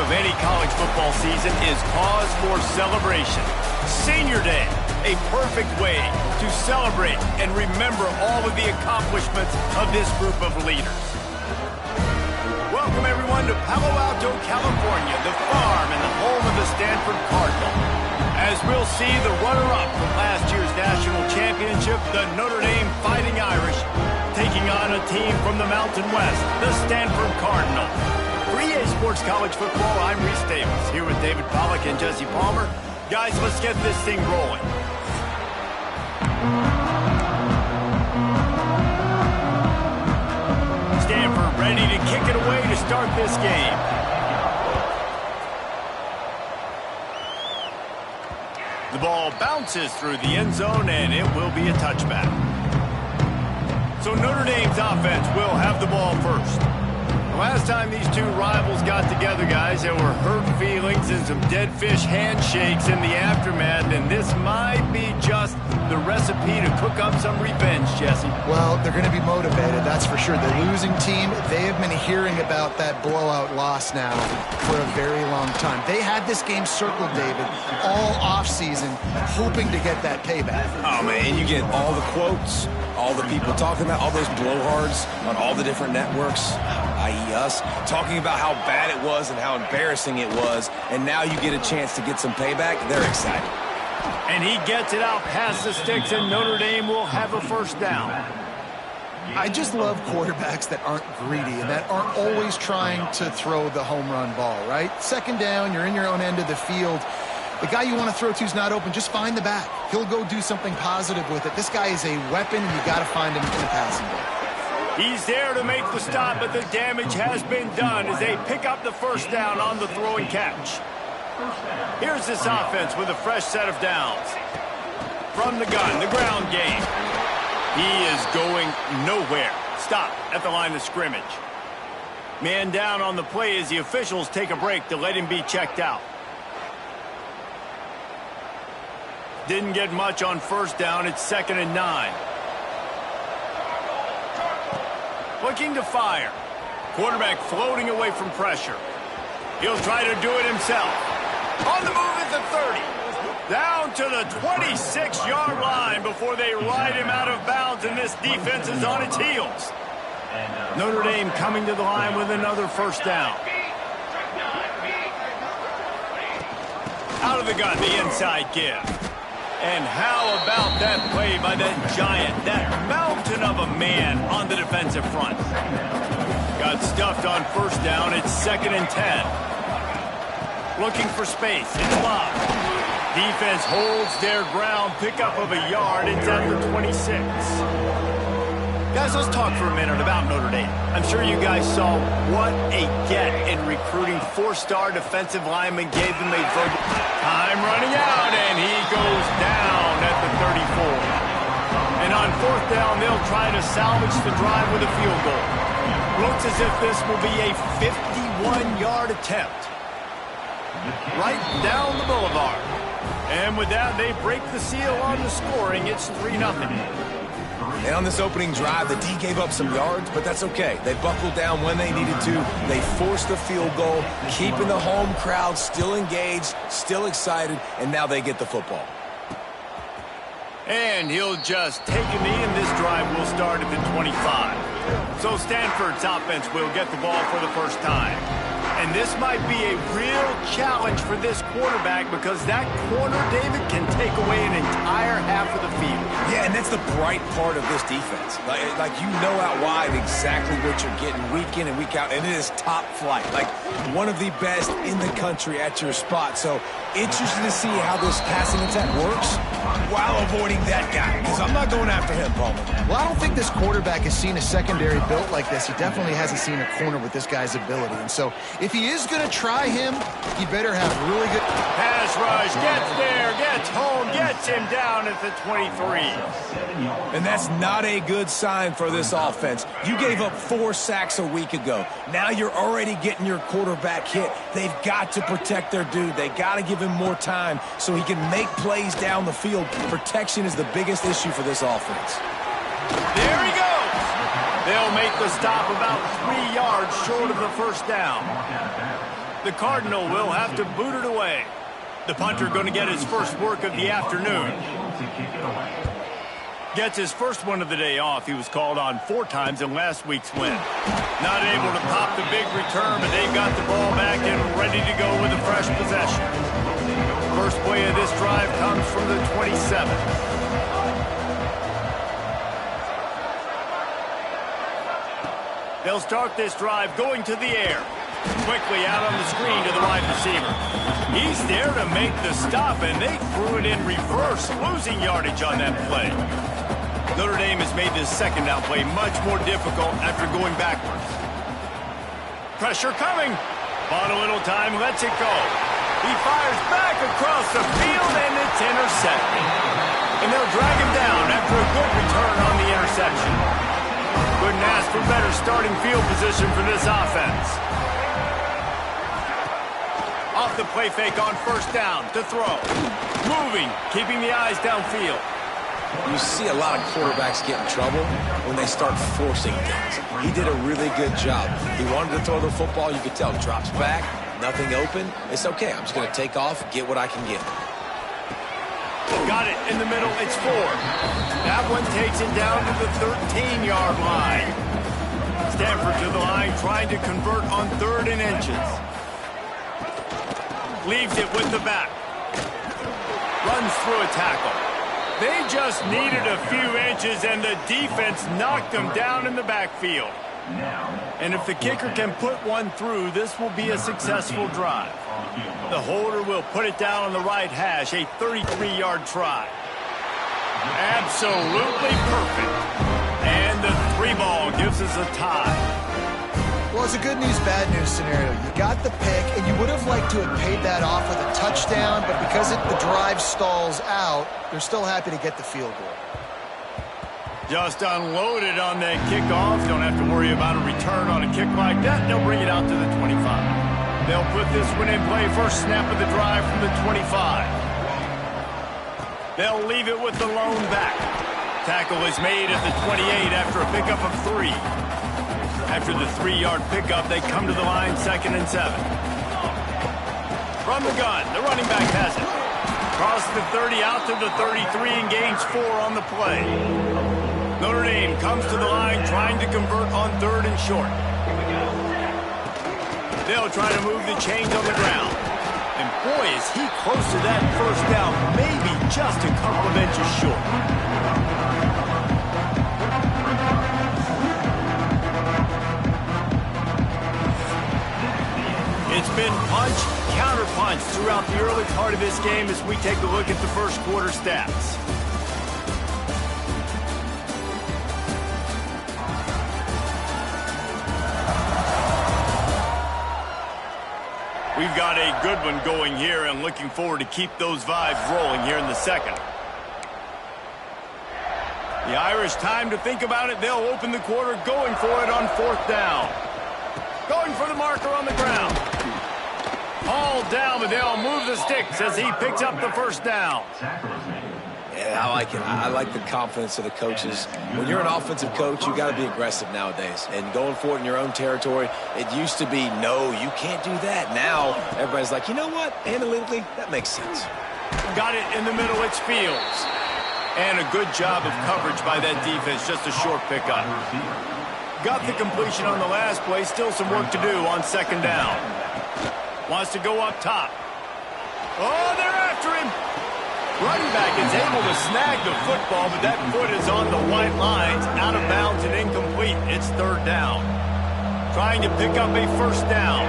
of any college football season is cause for celebration. Senior Day, a perfect way to celebrate and remember all of the accomplishments of this group of leaders. Welcome, everyone, to Palo Alto, California, the farm and the home of the Stanford Cardinal. As we'll see the runner-up from last year's national championship, the Notre Dame Fighting Irish, taking on a team from the Mountain West, the Stanford Cardinal. For EA Sports College Football, I'm Reese Davis, here with David Pollack and Jesse Palmer. Guys, let's get this thing rolling. Stanford ready to kick it away to start this game. The ball bounces through the end zone, and it will be a touchback. So Notre Dame's offense will have the ball first. The last time these two rivals got together, guys, there were hurt feelings and some dead fish handshakes in the aftermath, and this might be just the recipe to cook up some revenge, Jesse. Well, they're going to be motivated, that's for sure. The losing team, they have been hearing about that blowout loss now for a very long time. They had this game circled, David, all offseason, hoping to get that payback. Oh, man, you get all the quotes, all the people talking about all those blowhards on all the different networks, i.e. us, talking about how bad it was and how embarrassing it was, and now you get a chance to get some payback. They're excited. And he gets it out past the sticks, and Notre Dame will have a first down. I just love quarterbacks that aren't greedy and that aren't always trying to throw the home run ball, right? Second down, you're in your own end of the field. The guy you want to throw to is not open. Just find the back. He'll go do something positive with it. This guy is a weapon, and you got to find him in the passing game. He's there to make the stop, but the damage has been done as they pick up the first down on the throw and catch. Here's this offense with a fresh set of downs. From the gun, the ground game. He is going nowhere. Stop at the line of scrimmage. Man down on the play as the officials take a break to let him be checked out. Didn't get much on first down. It's 2nd and 9. Looking to fire. Quarterback floating away from pressure. He'll try to do it himself. On the move at the 30. Down to the 26-yard line before they ride him out of bounds, and this defense is on its heels. Notre Dame coming to the line with another first down. Out of the gun, the inside give. And how about that play by that giant, that mountain of a man on the defensive front? Got stuffed on first down. It's 2nd and 10. Looking for space. It's locked. Defense holds their ground. Pickup of a yard. It's at the 26. Guys, let's talk for a minute about Notre Dame. I'm sure you guys saw what a get in recruiting. 4-star defensive lineman gave them a verbal. Time running out, and he goes down at the 34. And on fourth down, they'll try to salvage the drive with a field goal. Looks as if this will be a 51-yard attempt. Right down the boulevard. And with that, they break the seal on the scoring. It's 3-0. And on this opening drive, the D gave up some yards, but that's okay. They buckled down when they needed to. They forced the field goal, keeping the home crowd still engaged, still excited, and now they get the football. And he'll just take a knee, and this drive will start at the 25. So Stanford's offense will get the ball for the first time. And this might be a real challenge for this quarterback because that corner, David, can take away an entire half of the field. Yeah, and that's the bright part of this defense. Like you know out wide exactly what you're getting week in and week out, and it is top flight. Like one of the best in the country at your spot. So interesting to see how this passing attack works while avoiding that guy, because I'm not going after him, Palmer. Well, I don't think this quarterback has seen a secondary built like this. He definitely hasn't seen a corner with this guy's ability. And so if he is going to try him, he better have really good... Pass rush, gets there, gets home, gets him down at the 23. And that's not a good sign for this offense. You gave up 4 sacks a week ago. Now you're already getting your quarterback hit. They've got to protect their dude. They got to give him more time so he can make plays down the field. Protection is the biggest issue for this offense. There he goes. They'll make the stop about 3 yards short of the first down. The Cardinal will have to boot it away. The punter going to get his first work of the afternoon. Gets his first one of the day off. He was called on 4 times in last week's win. Not able to pop the big return, but they've got the ball back and ready to go with a fresh possession. First play of this drive comes from the 27. They'll start this drive going to the air. Quickly out on the screen to the wide receiver. He's there to make the stop, and they threw it in reverse, losing yardage on that play. Notre Dame has made this second down play much more difficult after going backwards. Pressure coming. Bought a little time, lets it go. He fires back across the field, and it's intercepted. And they'll drag him down after a good return on the interception. Couldn't ask for better starting field position for this offense. Off the play fake on first down to throw. Moving, keeping the eyes downfield. You see a lot of quarterbacks get in trouble when they start forcing things. He did a really good job. He wanted to throw the football. You could tell drops back, nothing open. It's okay. I'm just going to take off, get what I can get. Got it in the middle. It's 4. That one takes it down to the 13-yard line. Stanford to the line, trying to convert on 3rd and inches. Leaves it with the back. Runs through a tackle. They just needed a few inches, and the defense knocked them down in the backfield. And if the kicker can put one through, this will be a successful drive. The holder will put it down on the right hash, a 33-yard try. Absolutely perfect. And the 3-ball gives us a tie. Well, it's a good news, bad news scenario. You got the pick, and you would have liked to have paid that off with a touchdown, but because the drive stalls out, they're still happy to get the field goal. Just unloaded on that kickoff. Don't have to worry about a return on a kick like that. They'll bring it out to the 25. They'll put this one in play. First snap of the drive from the 25. They'll leave it with the lone back. Tackle is made at the 28 after a pickup of 3. After the 3-yard pickup, they come to the line, 2nd and 7. From the gun, the running back has it. Across the 30, out to the 33, and gains 4 on the play. Notre Dame comes to the line, trying to convert on 3rd and short. They'll try to move the chains on the ground. And boy, is he close to that first down, maybe just a couple of inches short. It's been punch, counter-punch throughout the early part of this game as we take a look at the first quarter stats. We've got a good one going here and looking forward to keep those vibes rolling here in the second. The Irish time to think about it. They'll open the quarter going for it on 4th down. Going for the marker on the ground. Hauled down, but they'll move the sticks as he picks up the first down. Yeah, I like it. I like the confidence of the coaches. When you're an offensive coach, you got to be aggressive nowadays. And going for it in your own territory, it used to be, no, you can't do that. Now, everybody's like, you know what? Analytically, that makes sense. Got it in the middle. It's Fields. And a good job of coverage by that defense. Just a short pickup. Got the completion on the last play. Still some work to do on 2nd down. Wants to go up top. Oh, they're after him. Running back is able to snag the football, but that foot is on the white lines, out of bounds and incomplete. It's 3rd down. Trying to pick up a first down.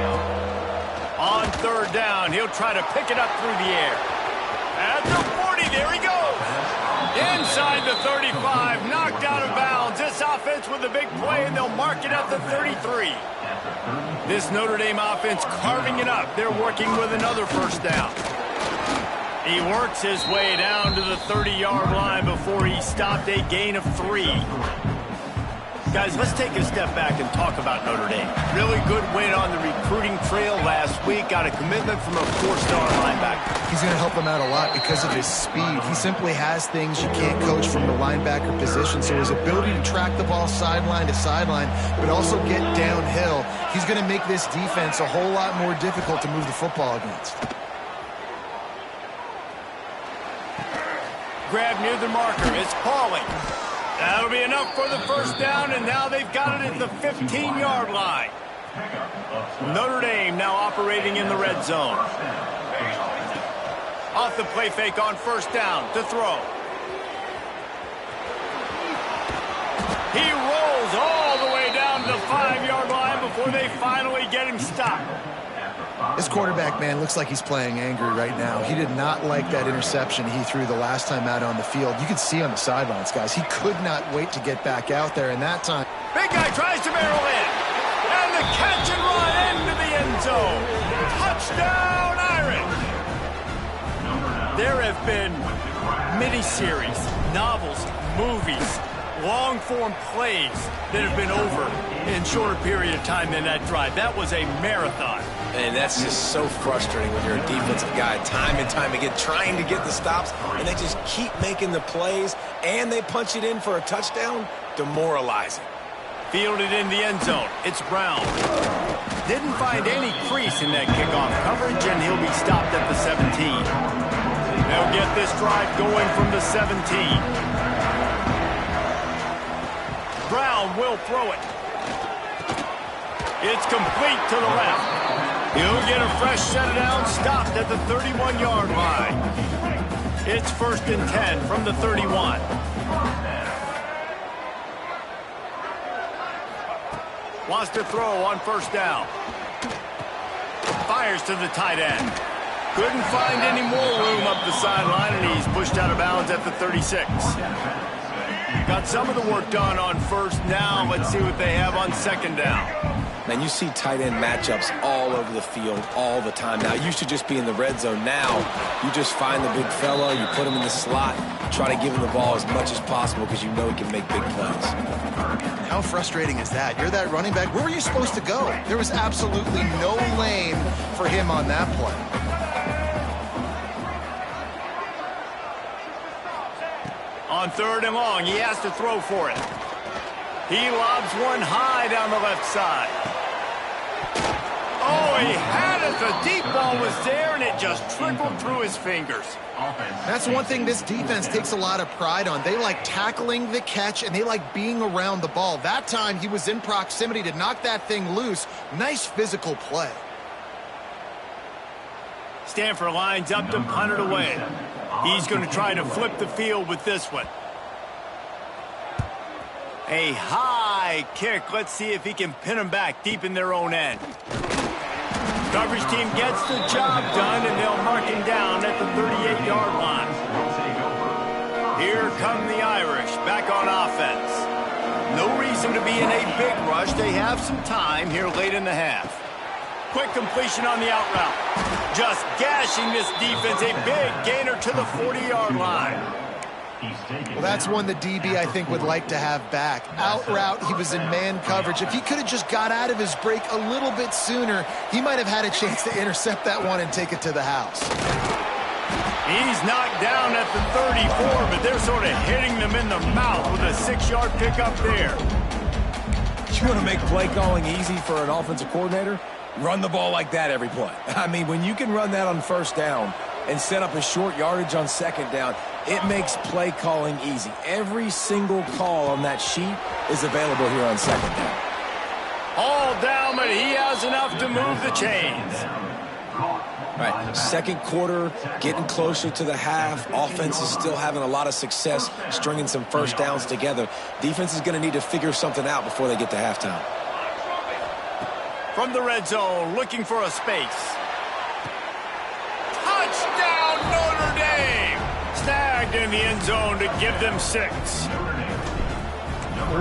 On 3rd down, he'll try to pick it up through the air. At the 40, there he goes. Inside the 35, knocked out of bounds. This offense with a big play, and they'll mark it at the 33. This Notre Dame offense carving it up. They're working with another first down. He works his way down to the 30-yard line before he stopped, a gain of 3. Guys, let's take a step back and talk about Notre Dame. Really good win on the recruiting trail last week. Got a commitment from a 4-star linebacker. He's going to help them out a lot because of his speed. He simply has things you can't coach from the linebacker position. So his ability to track the ball sideline to sideline, but also get downhill, he's going to make this defense a whole lot more difficult to move the football against. Grab near the marker. It's Pauling. That'll be enough for the first down, and now they've got it at the 15-yard line. Notre Dame now operating in the red zone. Off the play fake on first down to throw. He rolls all the way down to the 5-yard line before they finally get him stopped. This quarterback, man, looks like he's playing angry right now. He did not like that interception he threw the last time out on the field. You could see on the sidelines, guys, he could not wait to get back out there, and that time... Big guy tries to barrel in. And the catch and run into the end zone. Touchdown, Irish! There have been miniseries, novels, movies, long-form plays that have been over in shorter period of time than that drive. That was a marathon. And that's just so frustrating when you're a defensive guy, time and time again, trying to get the stops, and they just keep making the plays, and they punch it in for a touchdown. Demoralizing. Fielded in the end zone. It's Brown. Didn't find any crease in that kickoff coverage, and he'll be stopped at the 17. They'll get this drive going from the 17. Brown will throw it. It's complete to the left. He'll get a fresh set down, stopped at the 31-yard line. It's 1st and 10 from the 31. Wants to throw on first down. Fires to the tight end. Couldn't find any more room up the sideline, and he's pushed out of bounds at the 36. Got some of the work done on first. Now let's see what they have on second down. Man, you see tight end matchups all over the field all the time. Now, it used to just be in the red zone. Now, you just find the big fella, you put him in the slot, try to give him the ball as much as possible because you know he can make big plays. How frustrating is that? You're that running back. Where were you supposed to go? There was absolutely no lane for him on that play. On 3rd and long, he has to throw for it. He lobs one high down the left side. Oh, he had it. The deep ball was there, and it just trickled through his fingers. That's one thing this defense takes a lot of pride on. They like tackling the catch, and they like being around the ball. That time, he was in proximity to knock that thing loose. Nice physical play. Stanford lines up to punt it away. He's going to try to flip the field with this one. A high kick. Let's see if he can pin them back deep in their own end. Coverage team gets the job done, and they'll mark him down at the 38-yard line. Here come the Irish back on offense. No reason to be in a big rush. They have some time here late in the half. Quick completion on the out route. Just gashing this defense. A big gainer to the 40-yard line. Well, that's one the DB, I think, would like to have back. Out route, he was in man coverage. If he could have just got out of his break a little bit sooner, he might have had a chance to intercept that one and take it to the house. He's knocked down at the 34, but they're sort of hitting them in the mouth with a 6-yard pickup there. You want to make play calling easy for an offensive coordinator? Run the ball like that every play. I mean, when you can run that on first down and set up a short yardage on second down, it makes play calling easy. Every single call on that sheet is available here on second down. All down, but he has enough to move the chains. All right, second quarter, getting closer to the half. Offense is still having a lot of success stringing some first downs together. Defense is going to need to figure something out before they get to halftime. From the red zone, looking for a space. Touchdown, Notre Dame! Snagged in the end zone to give them 6.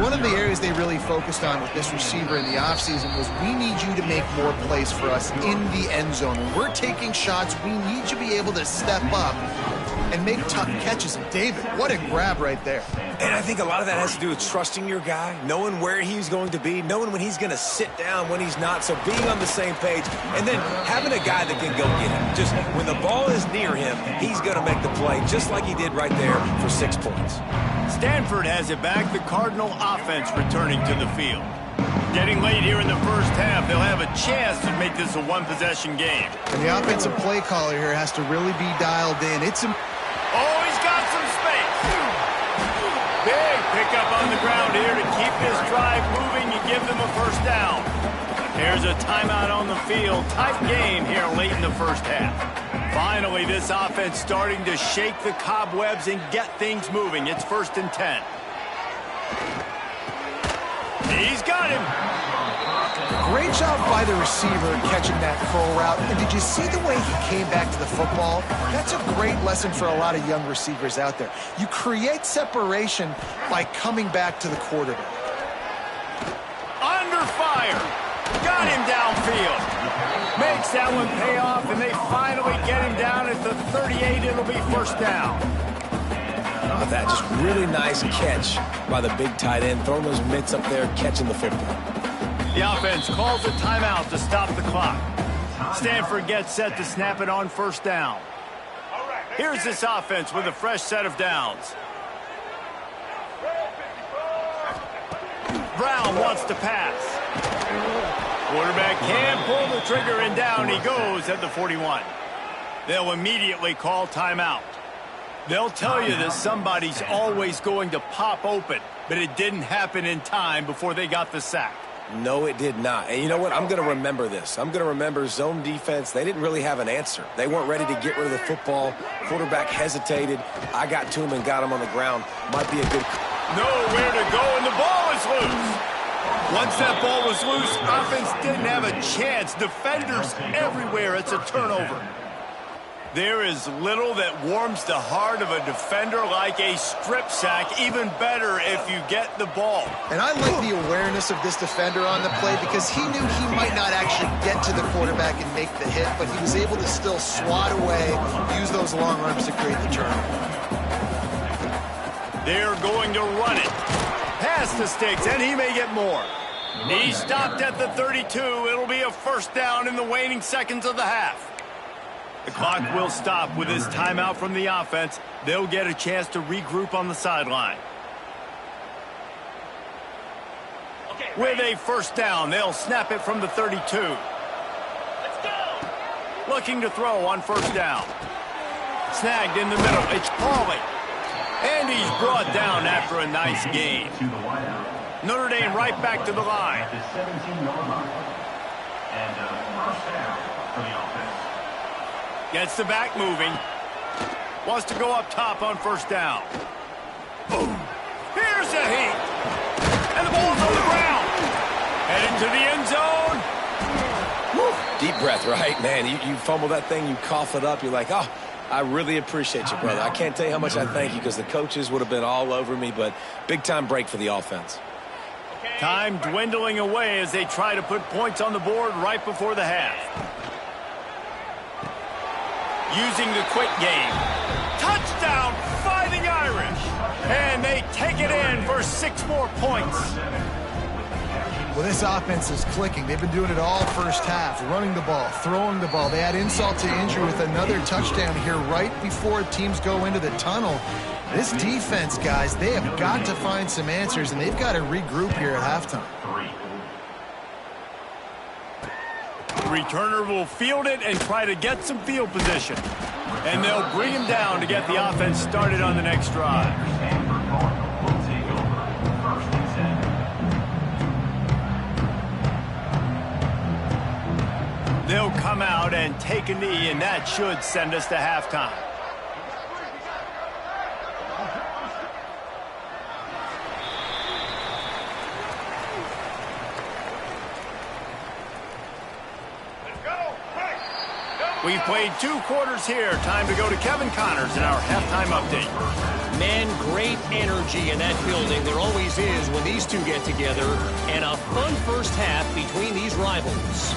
One of the areas they really focused on with this receiver in the offseason was we need you to make more plays for us in the end zone. When we're taking shots, we need you to be able to step up and make tough catches. And David, what a grab right there. And I think a lot of that has to do with trusting your guy, knowing where he's going to be, knowing when he's going to sit down, when he's not. So being on the same page, and then having a guy that can go get him. Just when the ball is near him, he's going to make the play, just like he did right there for 6 points. Stanford has it back. The Cardinal offense returning to the field. Getting late here in the first half, they'll have a chance to make this a one-possession game. And the offensive play caller here has to really be dialed in. Oh, he's got some space. Big pickup on the ground here to keep this drive moving and give them a first down. Here's a timeout on the field. Tight game here late in the first half. Finally, this offense starting to shake the cobwebs and get things moving. It's 1st and 10. He's got him. Great job by the receiver catching that curl route. And did you see the way he came back to the football? That's a great lesson for a lot of young receivers out there. You create separation by coming back to the quarterback. Under fire. Got him downfield. Makes that one pay off, and they finally get him down at the 38. It'll be first down. How about that? Just really nice catch by the big tight end, throwing those mitts up there, catching the football. The offense calls a timeout to stop the clock. Stanford gets set to snap it on first down. Here's this offense with a fresh set of downs. Brown wants to pass. Quarterback can pull the trigger, and down he goes at the 41. They'll immediately call timeout. They'll tell you that somebody's always going to pop open, but it didn't happen in time before they got the sack. No, it did not. And you know what? I'm going to remember this. I'm going to remember zone defense. They didn't really have an answer. They weren't ready to get rid of the football. Quarterback hesitated. I got to him and got him on the ground. Might be a good... Nowhere to go, and the ball is loose. Once that ball was loose, offense didn't have a chance. Defenders everywhere. It's a turnover. There is little that warms the heart of a defender like a strip sack. Even better if you get the ball. And I like the awareness of this defender on the play because he knew he might not actually get to the quarterback and make the hit, but he was able to still swat away, use those long arms to create the turnover. They're going to run it. Pass the sticks, and he may get more. He stopped at the 32. It'll be a first down in the waning seconds of the half. The clock will stop with this timeout from the offense. They'll get a chance to regroup on the sideline. With a first down, they'll snap it from the 32. Let's go. Looking to throw on first down. Snagged in the middle. It's Pauly. And he's brought down after a nice gain. Notre Dame right back to the line. Gets the back moving. Wants to go up top on first down. Boom. Here's a heat. And the ball's on the ground. Heading to the end zone. Woo. Deep breath, right? Man, you fumble that thing, you cough it up. You're like, oh, I really appreciate you, brother. I can't tell you how much I thank you because the coaches would have been all over me, but big-time break for the offense. Time dwindling away as they try to put points on the board right before the half. Using the quick game. Touchdown, Fighting Irish. And they take it in for 6 more points. Well, this offense is clicking. They've been doing it all first half, running the ball, throwing the ball. They add insult to injury with another touchdown here right before teams go into the tunnel. This defense, guys, they have got to find some answers, and they've got to regroup here at halftime. Returner will field it and try to get some field position. And they'll bring him down to get the offense started on the next drive. They'll come out and take a knee, and that should send us to halftime. We've played 2 quarters here. Time to go to Kevin Connors in our halftime update. Man, great energy in that building. There always is when these two get together. And a fun first half between these rivals.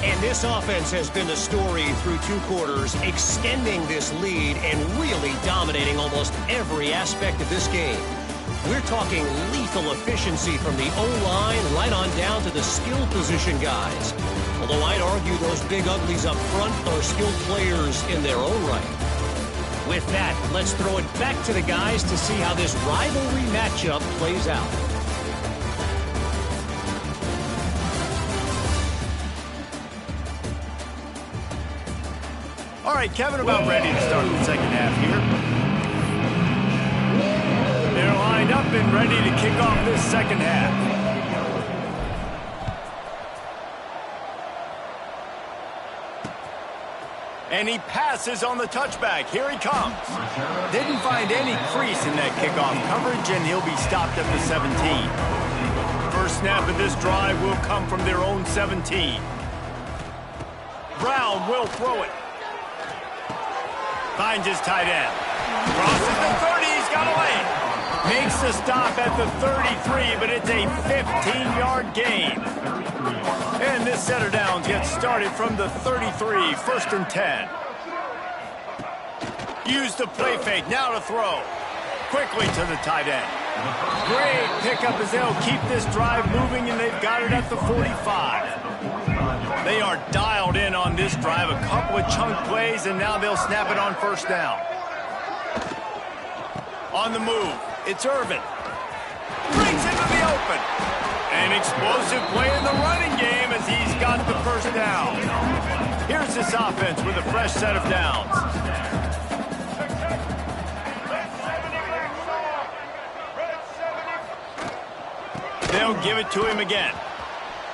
And this offense has been the story through 2 quarters, extending this lead and really dominating almost every aspect of this game. We're talking lethal efficiency from the O-line right on down to the skill position guys. Although I'd argue those big uglies up front are skilled players in their own right. With that, let's throw it back to the guys to see how this rivalry matchup plays out. All right, Kevin, about ready to start the second half here. They're lined up and ready to kick off this second half. And he passes on the touchback. Here he comes. Didn't find any crease in that kickoff coverage, and he'll be stopped at the 17. First snap of this drive will come from their own 17. Brown will throw it. Finds his tight end. Crosses the 30. He's got away. Makes the stop at the 33, but it's a 15-yard gain. And this set of downs gets started from the 33, first and 10. Use the play fake, now to throw. Quickly to the tight end. Great pickup as they'll keep this drive moving, and they've got it at the 45. They are dialed in on this drive, a couple of chunk plays, and now they'll snap it on first down. On the move, it's Irvin. Brings into the open. An explosive play in the running game as he's got the first down. Here's this offense with a fresh set of downs. They'll give it to him again.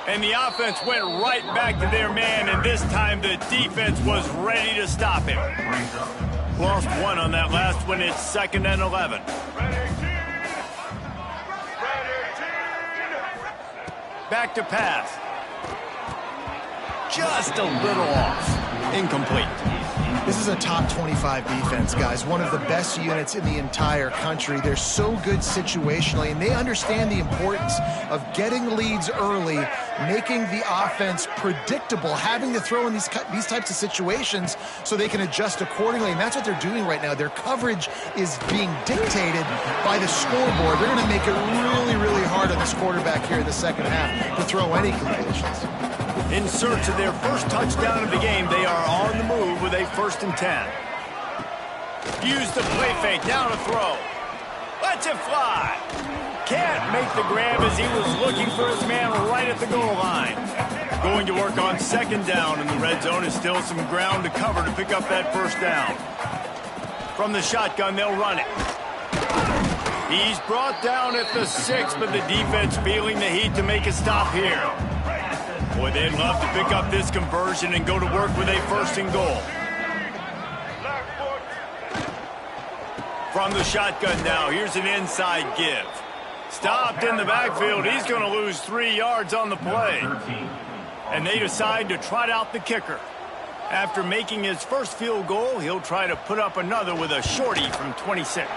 And the offense went right back to their man, and this time the defense was ready to stop him. Lost one on that last one. It's 2nd and 11. Back to pass. Just a little off. Incomplete. This is a top 25 defense, guys. One of the best units in the entire country. They're so good situationally, and they understand the importance of getting leads early, making the offense predictable, having to throw in these types of situations so they can adjust accordingly, and that's what they're doing right now. Their coverage is being dictated by the scoreboard. They're going to make it really, really hard on this quarterback here in the second half to throw any completions. In search of their first touchdown of the game, they are on the move with a 1st and 10. Use the play fake, now to throw. Lets it fly. Can't make the grab as he was looking for his man right at the goal line. Going to work on 2nd down, and the red zone is still some ground to cover to pick up that first down. From the shotgun, they'll run it. He's brought down at the 6, but the defense feeling the heat to make a stop here. Boy, they'd love to pick up this conversion and go to work with a 1st and goal. From the shotgun now, here's an inside give. Stopped in the backfield. He's going to lose 3 yards on the play. And they decide to trot out the kicker. After making his first field goal, he'll try to put up another with a shorty from 26.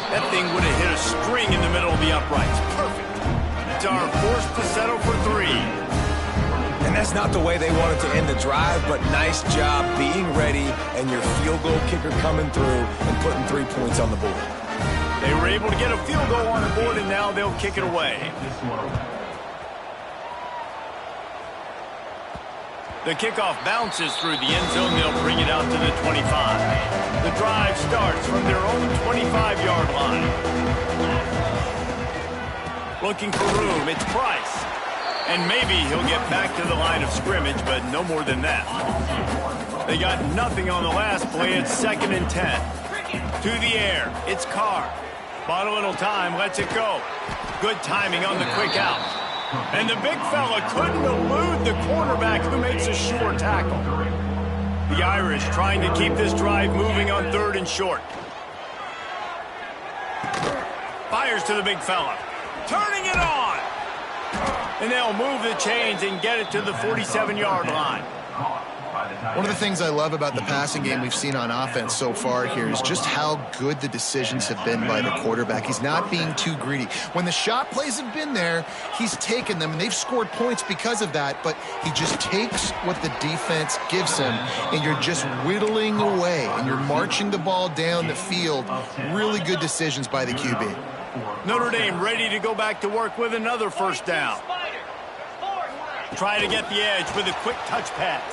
That thing would have hit a string in the middle of the uprights. Perfect. Are forced to settle for 3. And that's not the way they wanted to end the drive, but nice job being ready and your field goal kicker coming through and putting 3 points on the board. They were able to get a field goal on the board, and now they'll kick it away. The kickoff bounces through the end zone. They'll bring it out to the 25. The drive starts from their own 25-yard line. Looking for room, it's Price. And maybe he'll get back to the line of scrimmage, but no more than that. They got nothing on the last play. It's 2nd and 10. To the air, it's Carr. Bought a little time, lets it go. Good timing on the quick out. And the big fella couldn't elude the cornerback who makes a sure tackle. The Irish trying to keep this drive moving on 3rd and short. Fires to the big fella. Turning it on. And they'll move the chains and get it to the 47-yard line. One of the things I love about the passing game we've seen on offense so far here is just how good the decisions have been by the quarterback. He's not being too greedy. When the shot plays have been there, he's taken them, and they've scored points because of that, but he just takes what the defense gives him, and you're just whittling away, and you're marching the ball down the field. Really good decisions by the QB. Notre Dame ready to go back to work with another first down. Try to get the edge with a quick touch pass.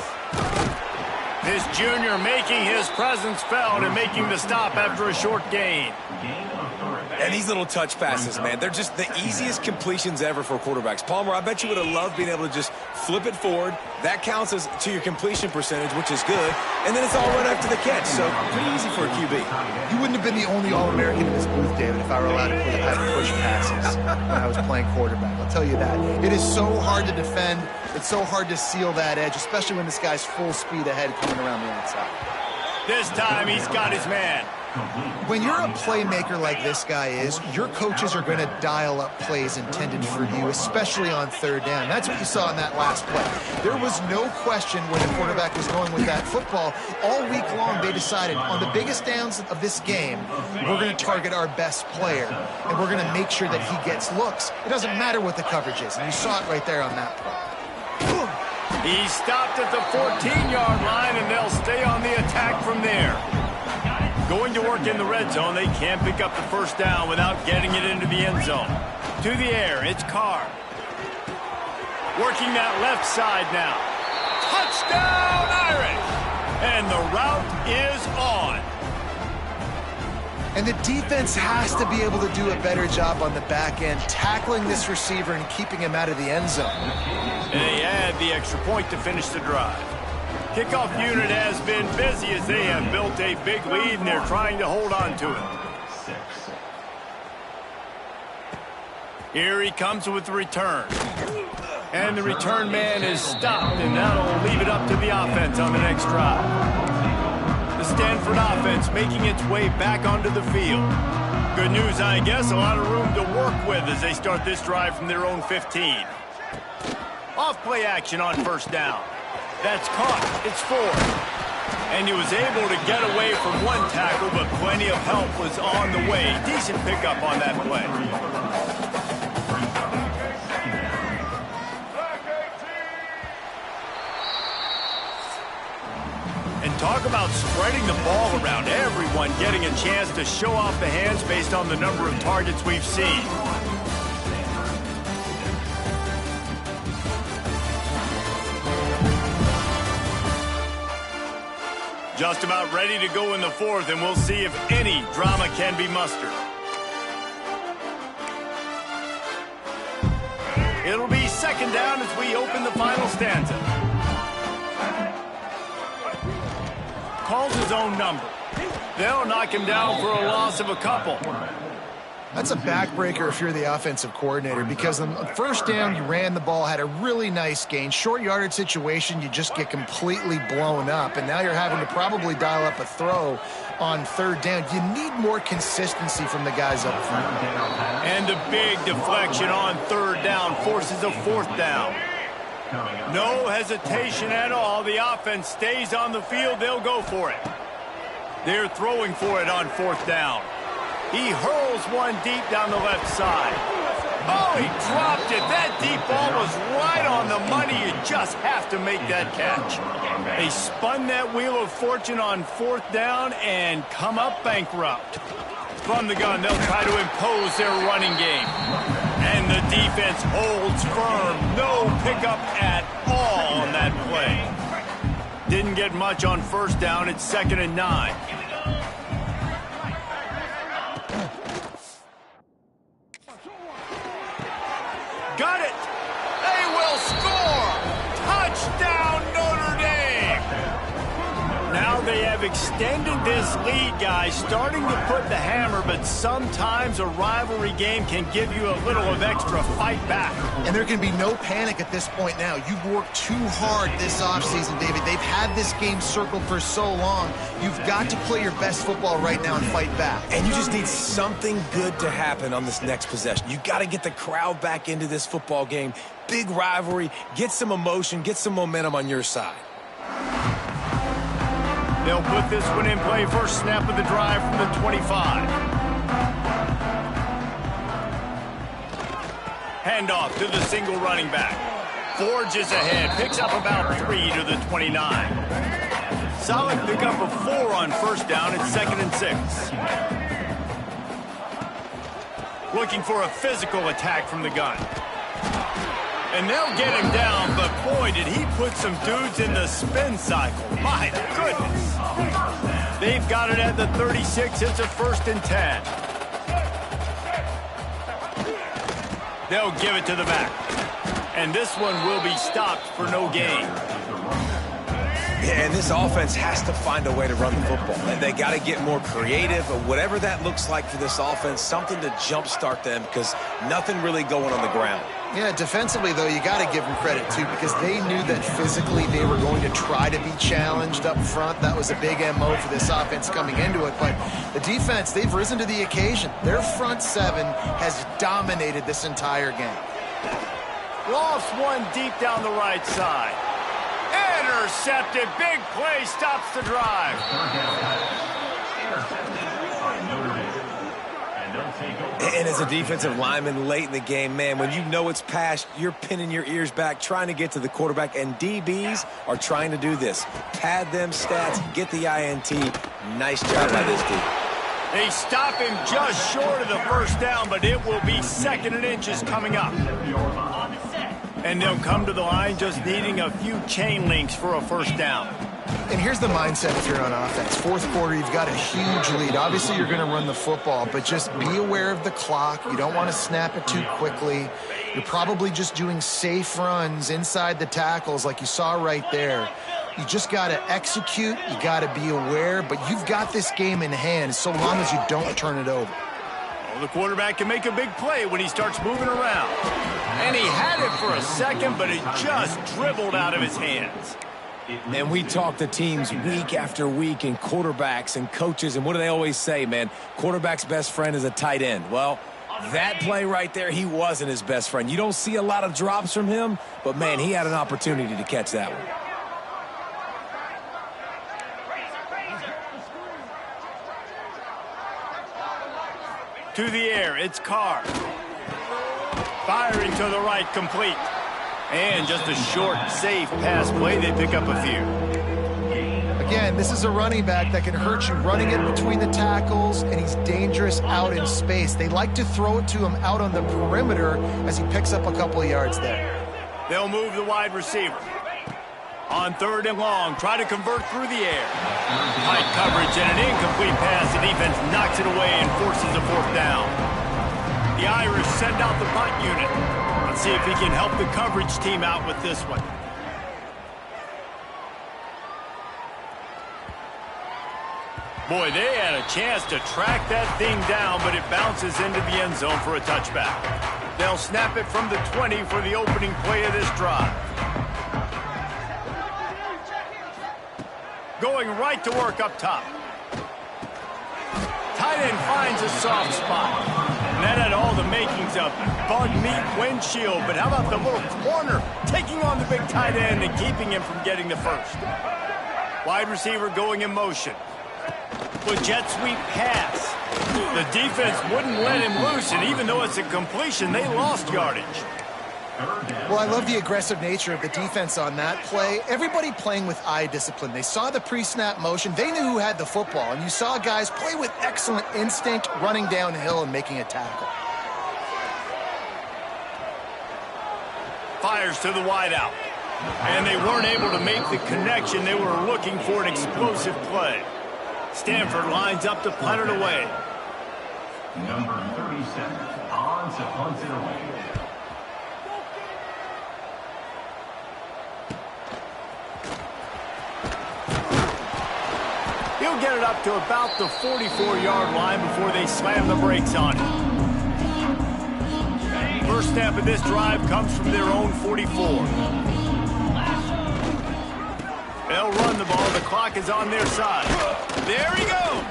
This junior making his presence felt and making the stop after a short gain. And these little touch passes, man, they're just the easiest completions ever for quarterbacks. Palmer, I bet you would have loved being able to just flip it forward. That counts as to your completion percentage, which is good. And then it's all right after the catch, so pretty easy for a QB. You wouldn't have been the only All-American in this booth, David, if I were allowed to push passes when I was playing quarterback. I'll tell you that. It is so hard to defend. It's so hard to seal that edge, especially when this guy's full speed ahead coming around the outside. This time he's got his man. When you're a playmaker like this guy is, your coaches are going to dial up plays intended for you, especially on third down. That's what you saw in that last play. There was no question when the quarterback was going with that football. All week long, they decided on the biggest downs of this game, we're going to target our best player, and we're going to make sure that he gets looks. It doesn't matter what the coverage is, and you saw it right there on that play. He stopped at the 14-yard line, and they'll stay on the attack from there. Going to work in the red zone, they can't pick up the first down without getting it into the end zone. To the air, it's Carr. Working that left side now. Touchdown, Irish! And the route is on. And the defense has to be able to do a better job on the back end, tackling this receiver and keeping him out of the end zone. And they add the extra point to finish the drive. Kickoff unit has been busy as they have built a big lead, and they're trying to hold on to it. Here he comes with the return. And the return man is stopped, and that'll leave it up to the offense on the next drive. The Stanford offense making its way back onto the field. Good news, I guess, a lot of room to work with as they start this drive from their own 15. Off play action on first down. That's caught. It's 4. And he was able to get away from one tackle, but plenty of help was on the way. Decent pickup on that play. And talk about spreading the ball around. Everyone getting a chance to show off the hands based on the number of targets we've seen. Just about ready to go in the fourth, and we'll see if any drama can be mustered. It'll be second down as we open the final stanza. Calls his own number. They'll knock him down for a loss of a couple. That's a backbreaker if you're the offensive coordinator, because on first down, you ran the ball, had a really nice gain. Short yardage situation, you just get completely blown up, and now you're having to probably dial up a throw on third down. You need more consistency from the guys up front. And the big deflection on third down forces a fourth down. No hesitation at all. The offense stays on the field. They'll go for it. They're throwing for it on fourth down. He hurls one deep down the left side. Oh, he dropped it. That deep ball was right on the money. You just have to make that catch. They spun that wheel of fortune on fourth down and come up bankrupt. From the gun, they'll try to impose their running game. And the defense holds firm. No pickup at all on that play. Didn't get much on first down. It's 2nd and 9. Got it! They will score! Touchdown, Notre Dame! Now they have extended this lead, guys, starting to put the hammer, but sometimes a rivalry game can give you a little of extra fight back. And there can be no panic at this point now. You've worked too hard this offseason, David. They've had this game circled for so long. You've got to play your best football right now and fight back. And you just need something good to happen on this next possession. You got to get the crowd back into this football game. Big rivalry. Get some emotion. Get some momentum on your side. They'll put this one in play. First snap of the drive from the 25. Handoff to the single running back. Forges ahead. Picks up about 3 to the 29. Solid pickup of 4 on first down. It's 2nd and 6. looking for a physical attack from the gun. And they'll get him down, but boy, did he put some dudes in the spin cycle. My goodness. They've got it at the 36. It's a 1st and 10. They'll give it to the back. And this one will be stopped for no gain. Yeah, and this offense has to find a way to run the football. They got to get more creative, or whatever that looks like for this offense, something to jumpstart them, because nothing really going on the ground. Yeah, defensively, though, you got to give them credit, too, because they knew that physically they were going to try to be challenged up front. That was a big MO for this offense coming into it. But the defense, they've risen to the occasion. Their front seven has dominated this entire game. Lost one deep down the right side. Intercepted. Big play stops the drive. And as a defensive lineman late in the game, man, when you know it's past, you're pinning your ears back, trying to get to the quarterback, and DBs are trying to do this. Pad them stats, get the INT. Nice job by this dude. They stop him just short of the 1st down, but it will be 2nd and inches coming up. And they'll come to the line just needing a few chain links for a 1st down. And here's the mindset if you're on offense. 4th quarter, you've got a huge lead. Obviously, you're going to run the football, but just be aware of the clock. You don't want to snap it too quickly. You're probably just doing safe runs inside the tackles like you saw right there. You just got to execute. You got to be aware, but you've got this game in hand so long as you don't turn it over. Well, the quarterback can make a big play when he starts moving around. And he had it for a second, but it just dribbled out of his hands. And we talk to teams week after week, and quarterbacks and coaches, and what do they always say, man? Quarterback's best friend is a tight end. Well, that play right there, he wasn't his best friend. You don't see a lot of drops from him, but, man, he had an opportunity to catch that one. To the air, it's Carr. Firing to the right, complete. And just a short, safe pass play. They pick up a few. Again, this is a running back that can hurt you running it between the tackles, and he's dangerous out in space. They like to throw it to him out on the perimeter as he picks up a couple of yards there. They'll move the wide receiver. On 3rd and long, try to convert through the air. Tight coverage and an incomplete pass. The defense knocks it away and forces a 4th down. The Irish send out the punt unit. Let's see if he can help the coverage team out with this one. Boy, they had a chance to track that thing down, but it bounces into the end zone for a touchback. They'll snap it from the 20 for the opening play of this drive. Going right to work up top. Tight end finds a soft spot. And that had all the makings of bug meat windshield, but how about the little corner taking on the big tight end and keeping him from getting the 1st? Wide receiver going in motion. With jet sweep pass. The defense wouldn't let him loose, and even though it's a completion, they lost yardage. Well, I love the aggressive nature of the defense on that play. Everybody playing with eye discipline. They saw the pre-snap motion. They knew who had the football, and you saw guys play with excellent instinct, running downhill and making a tackle. Fires to the wideout. And they weren't able to make the connection. They were looking for an explosive play. Stanford lines up to punt it away. Number 37, on to punt it away. He'll get it up to about the 44-yard line before they slam the brakes on it. First snap of this drive comes from their own 44. They'll run the ball. The clock is on their side. There he goes.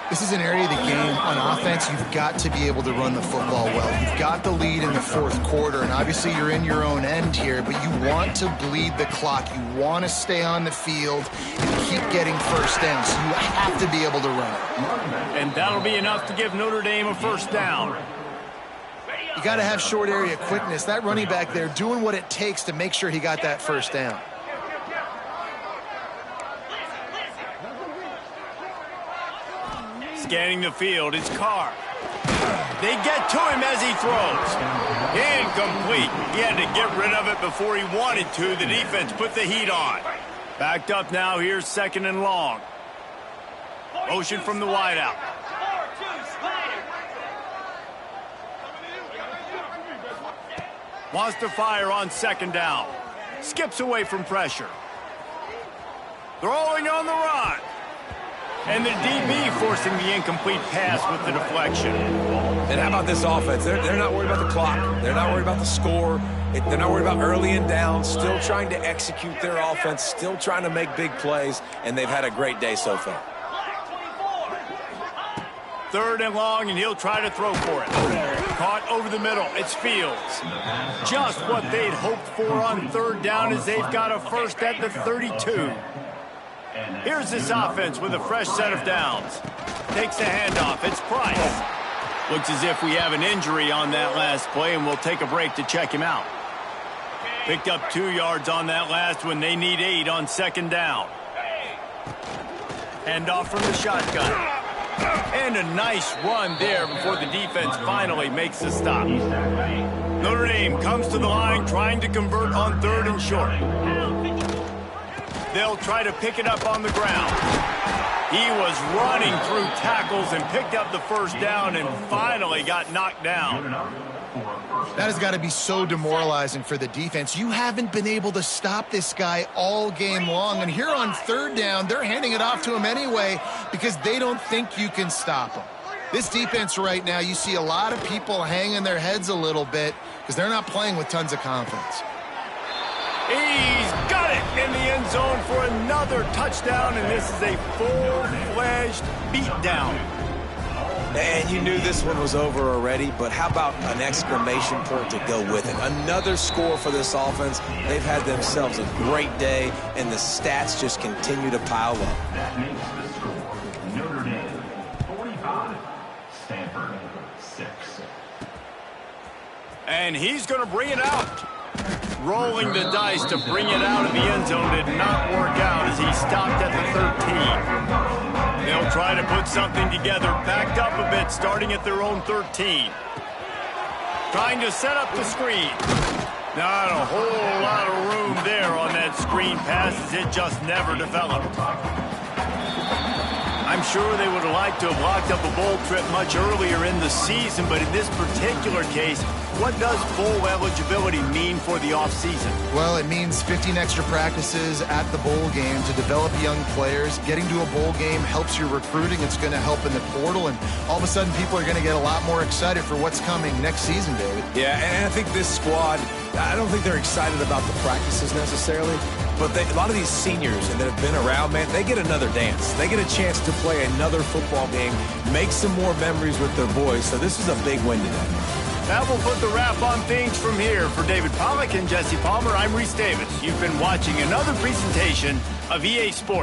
This is an area of the game on offense you've got to be able to run the football well. You've got the lead in the 4th quarter, and obviously you're in your own end here, but you want to bleed the clock. You want to stay on the field and keep getting 1st down, so you have to be able to run it. And that'll be enough to give Notre Dame a 1st down. You got to have short area quickness. That running back there doing what it takes to make sure he got that 1st down. Scanning the field, it's Carr. They get to him as he throws. Incomplete. He had to get rid of it before he wanted to. The defense put the heat on. Backed up now. Here's 2nd and long. Motion from the wideout. Wants to fire on 2nd down. Skips away from pressure. Throwing on the run. And the DB forcing the incomplete pass with the deflection. And how about this offense? They're not worried about the clock. They're not worried about the score. They're not worried about early and down. Still trying to execute their offense. Still trying to make big plays. And they've had a great day so far. 3rd and long, and he'll try to throw for it. Caught over the middle. It's Fields. Just what they'd hoped for on 3rd down as they've got a first at the 32. Here's this offense with a fresh set of downs. Takes the handoff. It's Price. Looks as if we have an injury on that last play, and we'll take a break to check him out. Picked up 2 yards on that last one. They need 8 on 2nd down. Handoff from the shotgun. And a nice run there before the defense finally makes the stop. Notre Dame comes to the line trying to convert on 3rd and short. They'll try to pick it up on the ground. He was running through tackles and picked up the first down and finally got knocked down. That has got to be so demoralizing for the defense. You haven't been able to stop this guy all game long. And here on 3rd down, they're handing it off to him anyway because they don't think you can stop him. This defense right now, you see a lot of people hanging their heads a little bit because they're not playing with tons of confidence. He's got it in the end zone for another touchdown, and this is a full-fledged beatdown. And you knew this one was over already, but how about an exclamation point to go with it? Another score for this offense. They've had themselves a great day, and the stats just continue to pile up. That makes the score Notre Dame 45, Stanford 6. And he's going to bring it out. Rolling the dice to bring it out of the end zone did not work out as he stopped at the 13. They'll try to put something together, backed up a bit, starting at their own 13. Trying to set up the screen. Not a whole lot of room there on that screen pass as it just never developed. I'm sure they would have liked to have locked up a bowl trip much earlier in the season, but in this particular case, what does bowl eligibility mean for the offseason? Well, it means 15 extra practices at the bowl game to develop young players. Getting to a bowl game helps your recruiting. It's going to help in the portal, and all of a sudden people are going to get a lot more excited for what's coming next season, David. Yeah, and I think this squad, I don't think they're excited about the practices necessarily, but a lot of these seniors that have been around, man, they get another dance. They get a chance to play another football game, make some more memories with their boys, so this is a big win today. That will put the wrap on things from here. For David Pollack and Jesse Palmer, I'm Reese Davis. You've been watching another presentation of EA Sports.